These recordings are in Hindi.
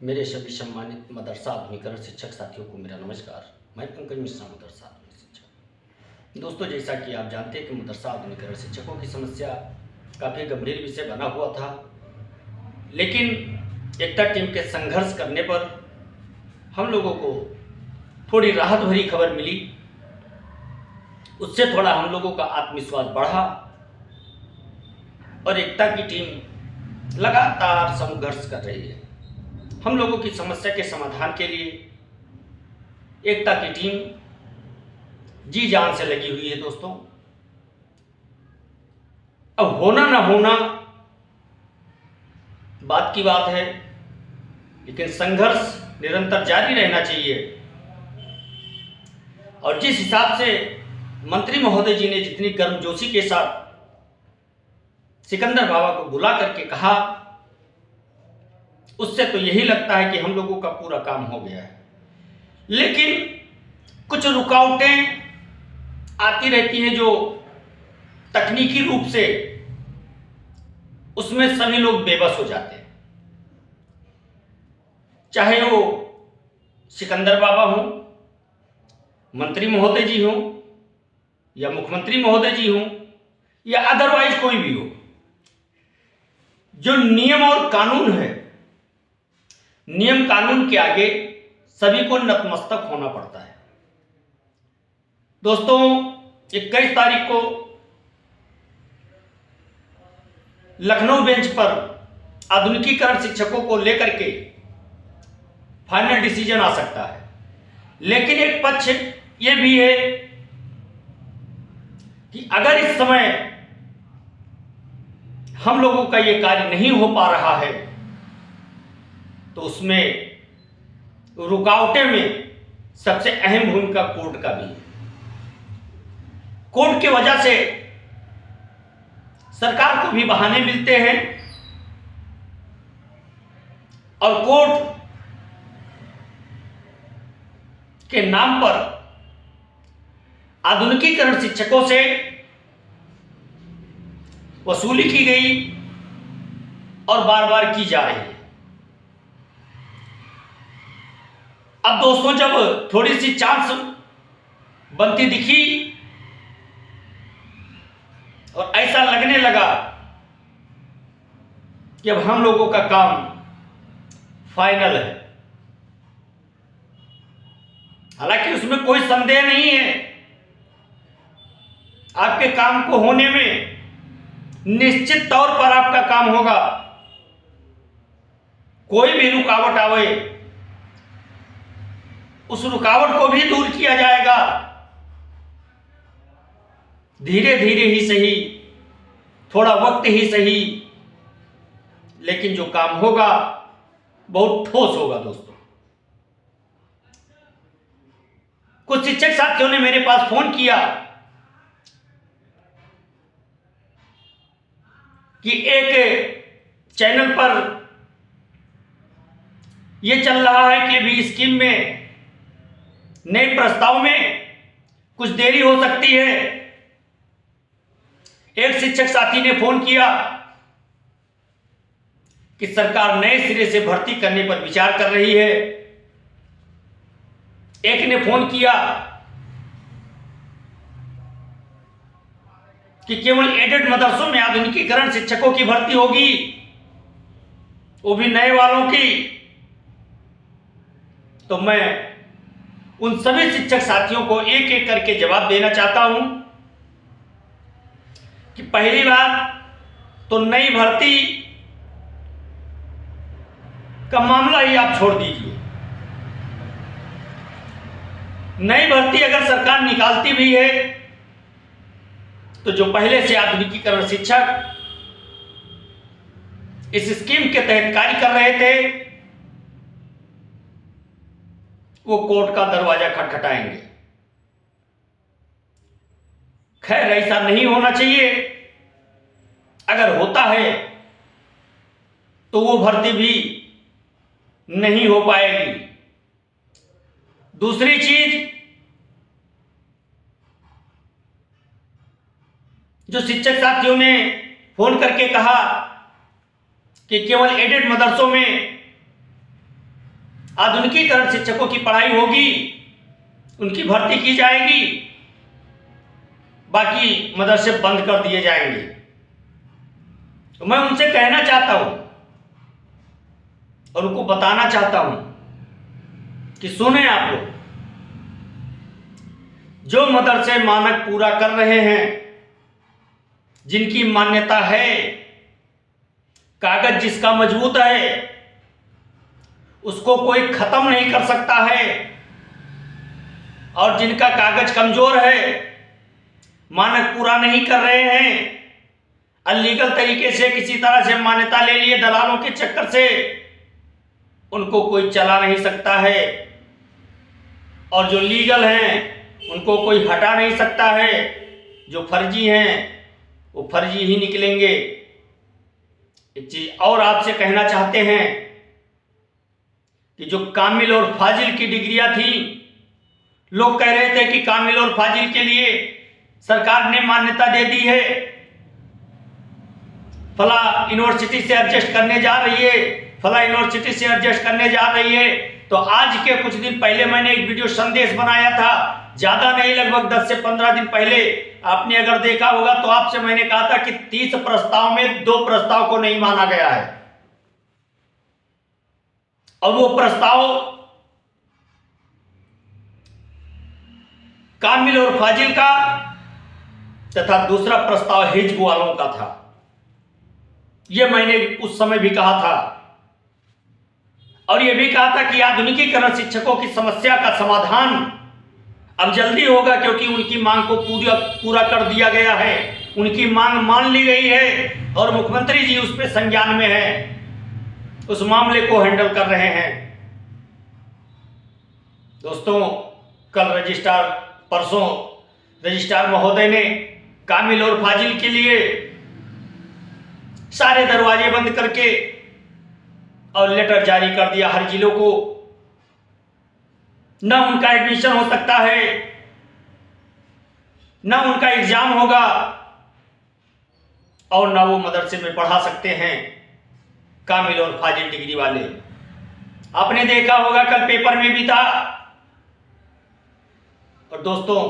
मेरे सभी सम्मानित मदरसा आधुनिकीकरण शिक्षक साथियों को मेरा नमस्कार। मैं पंकज मिश्रा, मदरसा आधुनिक शिक्षक। दोस्तों, जैसा कि आप जानते हैं कि मदरसा आधुनिकीकरण शिक्षकों की समस्या काफ़ी गंभीर विषय बना हुआ था, लेकिन एकता टीम के संघर्ष करने पर हम लोगों को थोड़ी राहत भरी खबर मिली। उससे थोड़ा हम लोगों का आत्मविश्वास बढ़ा और एकता की टीम लगातार संघर्ष कर रही है। हम लोगों की समस्या के समाधान के लिए एकता की टीम जी जान से लगी हुई है। दोस्तों, अब होना ना होना बात की बात है, लेकिन संघर्ष निरंतर जारी रहना चाहिए। और जिस हिसाब से मंत्री महोदय जी ने जितनी गर्मजोशी के साथ सिकंदर बाबा को बुला करके कहा, उससे तो यही लगता है कि हम लोगों का पूरा काम हो गया है। लेकिन कुछ रुकावटें आती रहती हैं जो तकनीकी रूप से उसमें सभी लोग बेबस हो जाते हैं, चाहे वो सिकंदर बाबा हों, मंत्री महोदय जी हों, या मुख्यमंत्री महोदय जी हों, या अदरवाइज कोई भी हो। जो नियम और कानून है, नियम कानून के आगे सभी को नतमस्तक होना पड़ता है। दोस्तों, 21 तारीख को लखनऊ बेंच पर आधुनिकीकरण शिक्षकों को लेकर के फाइनल डिसीजन आ सकता है, लेकिन एक पक्ष यह भी है कि अगर इस समय हम लोगों का यह कार्य नहीं हो पा रहा है तो उसमें रुकावटें में सबसे अहम भूमिका कोर्ट का भी है। कोर्ट की वजह से सरकार को भी बहाने मिलते हैं और कोर्ट के नाम पर आधुनिकीकरण शिक्षकों से वसूली की गई और बार बार की जा रही है। अब दोस्तों, जब थोड़ी सी चांस बनती दिखी और ऐसा लगने लगा कि अब हम लोगों का काम फाइनल है, हालांकि उसमें कोई संदेह नहीं है, आपके काम को होने में निश्चित तौर पर आपका काम होगा। कोई भी रुकावट आवे, उस रुकावट को भी दूर किया जाएगा। धीरे धीरे ही सही, थोड़ा वक्त ही सही, लेकिन जो काम होगा बहुत ठोस होगा। दोस्तों, कुछ शिक्षक साथियों ने मेरे पास फोन किया कि एक चैनल पर यह चल रहा है कि अभी स्कीम में नए प्रस्ताव में कुछ देरी हो सकती है। एक शिक्षक साथी ने फोन किया कि सरकार नए सिरे से भर्ती करने पर विचार कर रही है। एक ने फोन किया कि केवल एडेड मदरसों में आधुनिकीकरण शिक्षकों की भर्ती होगी, वो भी नए वालों की। तो मैं उन सभी शिक्षक साथियों को एक एक करके जवाब देना चाहता हूं कि पहली बात तो नई भर्ती का मामला ही आप छोड़ दीजिए। नई भर्ती अगर सरकार निकालती भी है तो जो पहले से आधुनिकीकरण शिक्षक इस स्कीम के तहत कार्य कर रहे थे, वो कोर्ट का दरवाजा खटखटाएंगे। खैर, ऐसा नहीं होना चाहिए। अगर होता है तो वो भर्ती भी नहीं हो पाएगी। दूसरी चीज, जो शिक्षक साथियों ने फोन करके कहा कि केवल एडेड मदरसों में आधुनिकीकरण शिक्षकों की पढ़ाई होगी, उनकी भर्ती की जाएगी, बाकी मदरसे बंद कर दिए जाएंगे। तो मैं उनसे कहना चाहता हूं और उनको बताना चाहता हूं कि सुने आप लोग, जो मदरसे मानक पूरा कर रहे हैं, जिनकी मान्यता है, कागज जिसका मजबूत है, उसको कोई खत्म नहीं कर सकता है, और जिनका कागज कमजोर है, मानक पूरा नहीं कर रहे हैं, अनलीगल तरीके से किसी तरह से मान्यता ले लिए दलालों के चक्कर से, उनको कोई चला नहीं सकता है। और जो लीगल हैं उनको कोई हटा नहीं सकता है। जो फर्जी हैं वो फर्जी ही निकलेंगे। एक चीज और आपसे कहना चाहते हैं कि जो कामिल और फाजिल की डिग्रियां थी, लोग कह रहे थे कि कामिल और फाजिल के लिए सरकार ने मान्यता दे दी है, फला यूनिवर्सिटी से एडजस्ट करने जा रही है, फला यूनिवर्सिटी से एडजस्ट करने जा रही है। तो आज के कुछ दिन पहले मैंने एक वीडियो संदेश बनाया था, ज्यादा नहीं, लगभग 10 से 15 दिन पहले। आपने अगर देखा होगा तो आपसे मैंने कहा था कि 30 प्रस्ताव में 2 प्रस्ताव को नहीं माना गया है, और वो प्रस्ताव कामिल और फाजिल का तथा दूसरा प्रस्ताव हिज्ब वालों का था। यह मैंने उस समय भी कहा था, और यह भी कहा था कि आधुनिकीकरण शिक्षकों की समस्या का समाधान अब जल्दी होगा, क्योंकि उनकी मांग को पूरा कर दिया गया है, उनकी मांग मान ली गई है और मुख्यमंत्री जी उस पर संज्ञान में है, उस मामले को हैंडल कर रहे हैं। दोस्तों, कल परसों रजिस्ट्रार महोदय ने कामिल और फाजिल के लिए सारे दरवाजे बंद करके और लेटर जारी कर दिया हर जिलों को। न उनका एडमिशन हो सकता है, न उनका एग्जाम होगा, और न वो मदरसे में पढ़ा सकते हैं कामिल और फाजिल डिग्री वाले। आपने देखा होगा कल पेपर में भी था। और दोस्तों,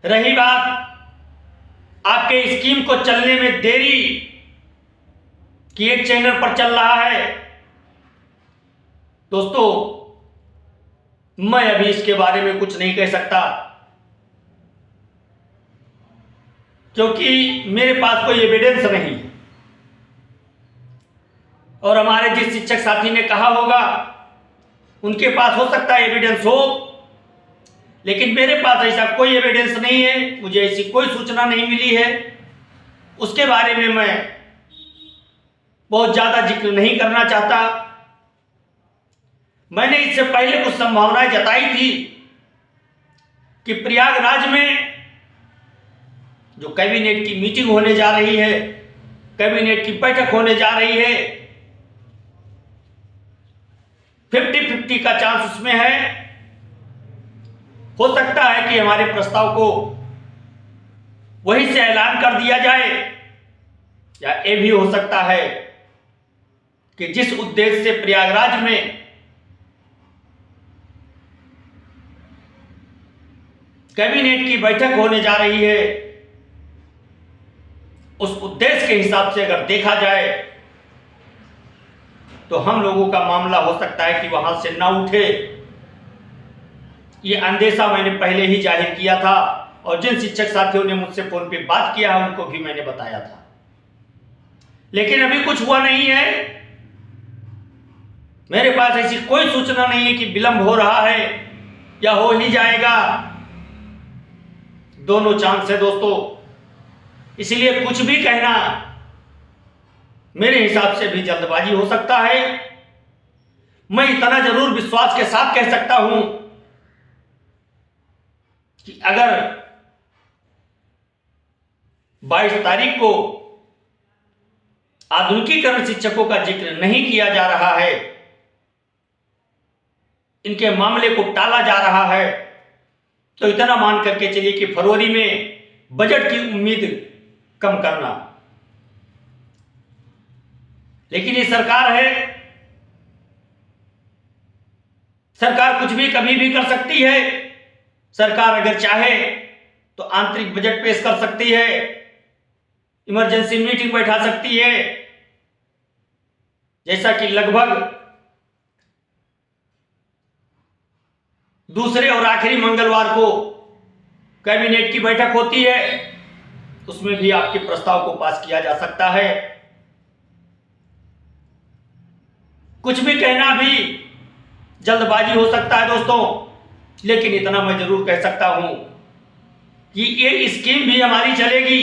रही बात आपके स्कीम को चलने में देरी कि एक चैनल पर चल रहा है, दोस्तों मैं अभी इसके बारे में कुछ नहीं कह सकता, क्योंकि मेरे पास कोई एविडेंस नहीं। और हमारे जिस शिक्षक साथी ने कहा होगा उनके पास हो सकता है एविडेंस हो, लेकिन मेरे पास ऐसा कोई एविडेंस नहीं है, मुझे ऐसी कोई सूचना नहीं मिली है। उसके बारे में मैं बहुत ज्यादा जिक्र नहीं करना चाहता। मैंने इससे पहले कुछ संभावनाएं जताई थी कि प्रयागराज में जो कैबिनेट की मीटिंग होने जा रही है, कैबिनेट की बैठक होने जा रही है, 50-50 का चांस उसमें है। हो सकता है कि हमारे प्रस्ताव को वहीं से ऐलान कर दिया जाए, या ये भी हो सकता है कि जिस उद्देश्य से प्रयागराज में कैबिनेट की बैठक होने जा रही है, उस उद्देश्य के हिसाब से अगर देखा जाए तो हम लोगों का मामला हो सकता है कि वहां से ना उठे। ये अंदेशा मैंने पहले ही जाहिर किया था, और जिन शिक्षक साथियों ने मुझसे फोन पे बात किया है उनको भी मैंने बताया था, लेकिन अभी कुछ हुआ नहीं है। मेरे पास ऐसी कोई सूचना नहीं है कि विलंब हो रहा है या हो ही जाएगा। दोनों चांस है दोस्तों, इसलिए कुछ भी कहना मेरे हिसाब से भी जल्दबाजी हो सकता है। मैं इतना जरूर विश्वास के साथ कह सकता हूं कि अगर 22 तारीख को आधुनिकीकरण शिक्षकों का जिक्र नहीं किया जा रहा है, इनके मामले को टाला जा रहा है, तो इतना मान करके चलिए कि फरवरी में बजट की उम्मीद कम करना। लेकिन ये सरकार है, सरकार कुछ भी कभी भी कर सकती है। सरकार अगर चाहे तो आंतरिक बजट पेश कर सकती है, इमरजेंसी मीटिंग बैठा सकती है, जैसा कि लगभग दूसरे और आखिरी मंगलवार को कैबिनेट की बैठक होती है, उसमें भी आपके प्रस्ताव को पास किया जा सकता है। कुछ भी कहना भी जल्दबाजी हो सकता है दोस्तों, लेकिन इतना मैं जरूर कह सकता हूं कि ये स्कीम भी हमारी चलेगी,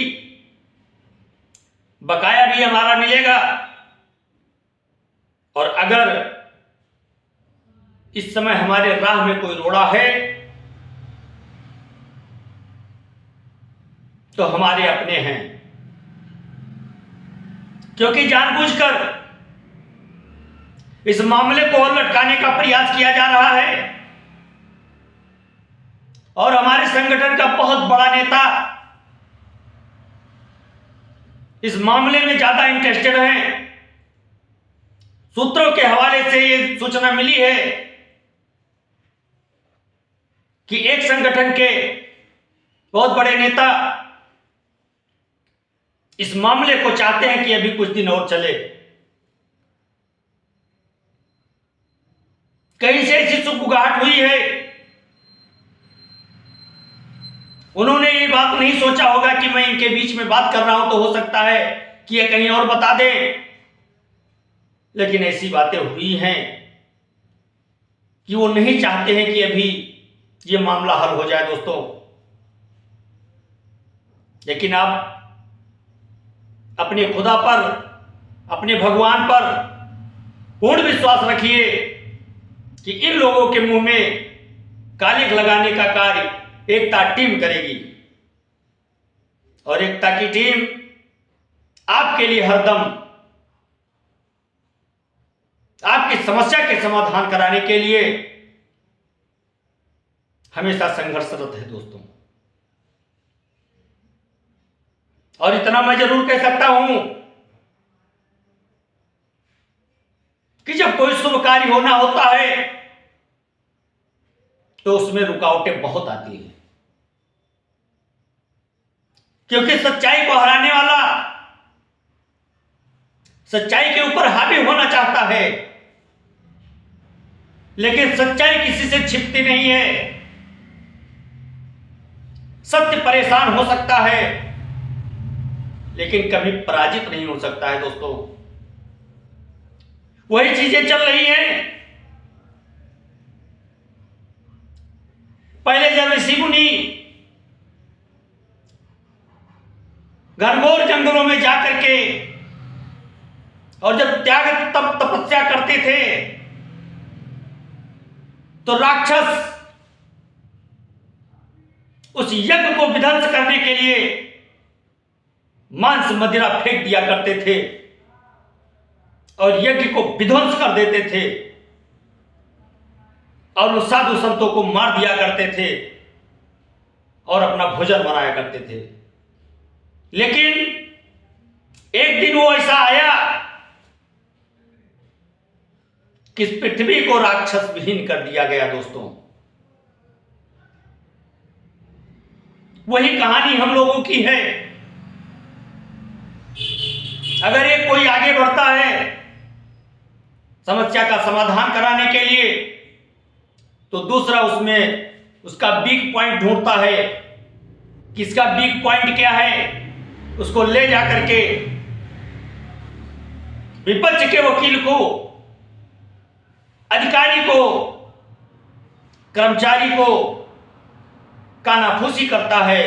बकाया भी हमारा मिलेगा। और अगर इस समय हमारे राह में कोई रोड़ा है तो हमारे अपने हैं, क्योंकि जानबूझकर इस मामले को और लटकाने का प्रयास किया जा रहा है। और हमारे संगठन का बहुत बड़ा नेता इस मामले में ज्यादा इंटरेस्टेड है। सूत्रों के हवाले से यह सूचना मिली है कि एक संगठन के बहुत बड़े नेता इस मामले को चाहते हैं कि अभी कुछ दिन और चले। कहीं से ऐसी सुगबुगाहट हुई है, उन्होंने ये बात नहीं सोचा होगा कि मैं इनके बीच में बात कर रहा हूं तो हो सकता है कि ये कहीं और बता दें, लेकिन ऐसी बातें हुई हैं कि वो नहीं चाहते हैं कि अभी ये मामला हल हो जाए दोस्तों। लेकिन आप अपने खुदा पर, अपने भगवान पर पूर्ण विश्वास रखिए कि इन लोगों के मुंह में कालिक लगाने का कार्य एकता टीम करेगी। और एकता की टीम आपके लिए हरदम आपकी समस्या के समाधान कराने के लिए हमेशा संघर्षरत है दोस्तों। और इतना मैं जरूर कह सकता हूं कि जब कोई शुभ कार्य होना होता है तो उसमें रुकावटें बहुत आती हैं, क्योंकि सच्चाई को हराने वाला सच्चाई के ऊपर हावी होना चाहता है, लेकिन सच्चाई किसी से छिपती नहीं है। सत्य परेशान हो सकता है लेकिन कभी पराजित नहीं हो सकता है दोस्तों। वही चीजें चल रही हैं। पहले जब ऋषि मुनि घनघोर जंगलों में जाकर के और जब त्याग तप तपस्या करते थे तो राक्षस उस यज्ञ को विध्वंस करने के लिए मांस मदिरा फेंक दिया करते थे और यज्ञ को विध्वंस कर देते थे और उन साधु संतों को मार दिया करते थे और अपना भोजन बनाया करते थे। लेकिन एक दिन वो ऐसा आया कि इस पृथ्वी को राक्षस विहीन कर दिया गया दोस्तों। वही कहानी हम लोगों की है। अगर एक कोई आगे बढ़ता है समस्या का समाधान कराने के लिए तो दूसरा उसमें उसका वीक पॉइंट ढूंढता है। किसका वीक पॉइंट क्या है उसको ले जाकर के विपक्ष के वकील को, अधिकारी को, कर्मचारी को कानाफूसी करता है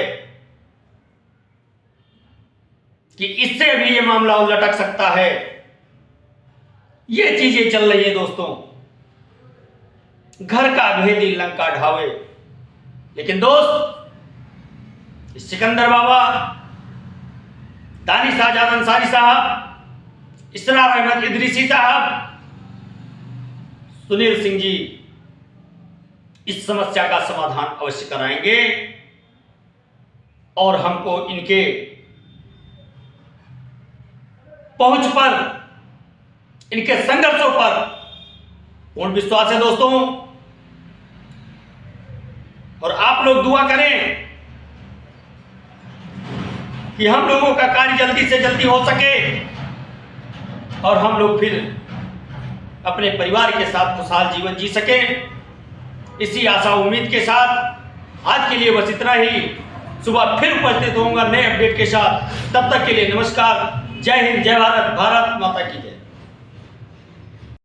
कि इससे भी ये मामला उलटक सकता है। ये चीजें चल रही है दोस्तों। घर का भेदी लंका ढावे। लेकिन दोस्त सिकंदर बाबा, दानिश आजाद अंसारी साहब, इसरार अहमद इदरीसी साहब, सुनील सिंह जी इस समस्या का समाधान अवश्य कराएंगे और हमको इनके पहुंच पर, इनके संघर्षों पर पूर्ण विश्वास है दोस्तों। और आप लोग दुआ करें कि हम लोगों का कार्य जल्दी से जल्दी हो सके और हम लोग फिर अपने परिवार के साथ खुशहाल जीवन जी सकें। इसी आशा उम्मीद के साथ आज के लिए बस इतना ही। सुबह फिर उपस्थित होऊंगा नए अपडेट के साथ। तब तक के लिए नमस्कार। जय हिंद, जय भारत, भारत माता की जय।